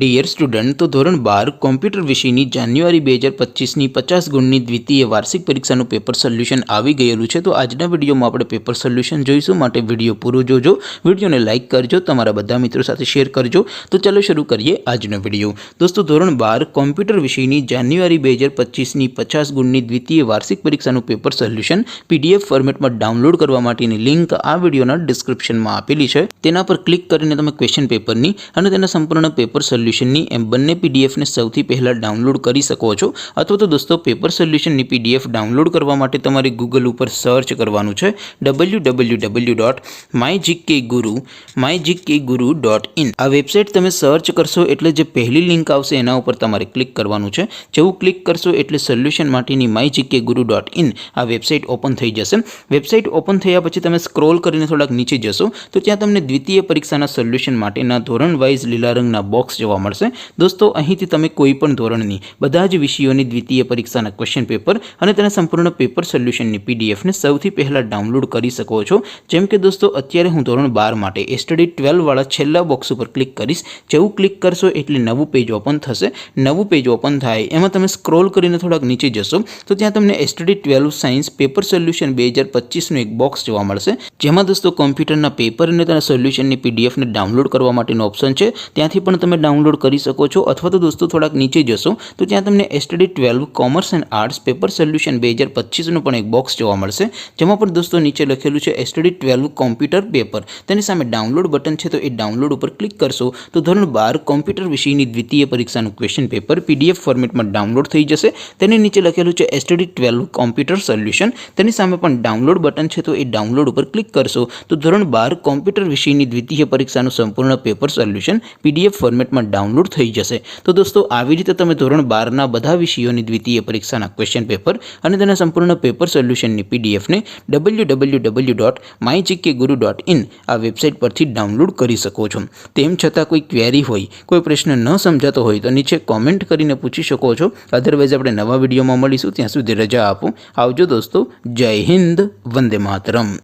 Dear student, તો ધોરણ 12 computer વિષયની જાન્યુઆરી 2025ની 50 ગુણની દ્વિતીય વાર્ષિક પરીક્ષાનું પેપર સોલ્યુશન આવી ગયેલું છે। તો આજના વિડીયોમાં આપણે પેપર સોલ્યુશન જોઈશું, માટે વિડીયો પૂરો જોજો, વિડીયોને લાઇક કરજો, તમારા બધા મિત્રો સાથે શેર કરજો। તો ચાલો શરૂ કરીએ આજનો વિડીયો। દોસ્તો, ધોરણ 12 કોમ્પ્યુટર વિષયની જાન્યુઆરી 2025ની 50 ગુણની દ્વિતીય વાર્ષિક પરીક્ષાનું પેપર સોલ્યુશન PDF ફોર્મેટમાં ડાઉનલોડ કરવા માટેની લિંક આ વિડીયોના ડિસ્ક્રિપ્શનમાં આપેલી છે। તેના પર ક્લિક કરીને તમે ક્વેશ્ચન પેપરની અને તેના સંપૂર્ણ પેપર સોલ્યુશનની એમ બંને પીડીએફને સૌથી પહેલાં ડાઉનલોડ કરી શકો છો। અથવા તો દોસ્તો, પેપર સોલ્યુશનની PDF ડાઉનલોડ કરવા માટે તમારે ગૂગલ ઉપર સર્ચ કરવાનું છે www.mygkguru.in। આ વેબસાઇટ તમે સર્ચ કરશો એટલે જે પહેલી લિંક આવશે એના ઉપર તમારે ક્લિક કરવાનું છે। જેવું ક્લિક કરશો એટલે સોલ્યુશન માટેની mygkguru.in આ વેબસાઇટ ઓપન થઈ જશે। વેબસાઇટ ઓપન થયા પછી તમે સ્ક્રોલ કરીને થોડાક નીચે જશો તો ત્યાં તમને દ્વિતીય પરીક્ષાના સોલ્યુશન માટેના ધોરણ વાઇઝ લીલા રંગના બોક્સ જોવા મળશે। દોસ્તો, અહીંથી તમે કોઈ પણ ધોરણની બધા જ વિષયોની દ્વિતીય પરીક્ષાના ક્વેશ્ચન પેપર અને તેના સંપૂર્ણ પેપર સોલ્યુશનની પીડીએફને સૌથી પહેલાં ડાઉનલોડ કરી શકો છો। જેમ કે દોસ્તો, અત્યારે હું ધોરણ 12 માટે સ્ટડી 12 વાળા છેલ્લા બોક્સ ઉપર ક્લિક કરીશ। જેવું ક્લિક કરશો એટલે નવું પેજ ઓપન થશે। નવું પેજ ઓપન થાય એમાં તમે સ્ક્રોલ કરીને થોડાક નીચે જશો તો ત્યાં તમને સ્ટડી 12 સાયન્સ પેપર સોલ્યુશન 2025નું એક બોક્સ જોવા મળશે, જેમાં દોસ્તો કોમ્પ્યુટરના પેપર અને તેના સોલ્યુશનની પીડીએફને ડાઉનલોડ કરવા માટેનો ઓપ્શન છે। ત્યાંથી પણ તમે ડાઉનલોડ કરી શકો છો। અથવા તો દોસ્તો, થોડાક નીચે જશો તો ત્યાં તમને study 12 commerce and arts paper solution 2025નું પણ એક બોક્સ જોવા મળશે, જેમાં પણ દોસ્તો નીચે લખેલું છે સ્ટડી 12 કોમ્પ્યુટર પેપર। તેની સામે ડાઉનલોડ બટન છે, તો એ ડાઉનલોડ ઉપર ક્લિક કરશો તો ધોરણ 12 કોમ્પ્યુટર વિષયની દ્વિતીય પરીક્ષાનું ક્વેશ્ચન પેપર PDF ફોર્મેટમાં ડાઉનલોડ થઈ જશે। તેની નીચે લખેલું છે સ્ટડી 12 કોમ્પ્યુટર સોલ્યુશન। તેની સામે પણ ડાઉનલોડ બટન છે, તો એ ડાઉનલોડ ઉપર ક્લિક કરશો તો ધોરણ 12 કોમ્પ્યુટર વિષયની દ્વિતીય પરીક્ષાનું સંપૂર્ણ પેપર સોલ્યુશન PDF ફોર્મેટમાં ડાઉનલોડ થઈ જશે। તો દોસ્તો, આવી રીતે તમે ધોરણ 12ના બધા વિષયોની દ્વિતીય પરીક્ષાના ક્વેશ્ચન પેપર અને તેના સંપૂર્ણ પેપર સોલ્યુશનની પીડીએફને www.mygkguru.in આ વેબસાઇટ પરથી ડાઉનલોડ કરી શકો છો। તેમ છતાં કોઈ ક્વેરી હોય, કોઈ પ્રશ્ન ન સમજાતો હોય તો નીચે કોમેન્ટ કરીને પૂછી શકો છો। અધરવાઇઝ આપણે નવા વિડીયોમાં મળીશું, ત્યાં સુધી રજા આપો। આવજો દોસ્તો, જય હિન્દ, વંદે માતરમ।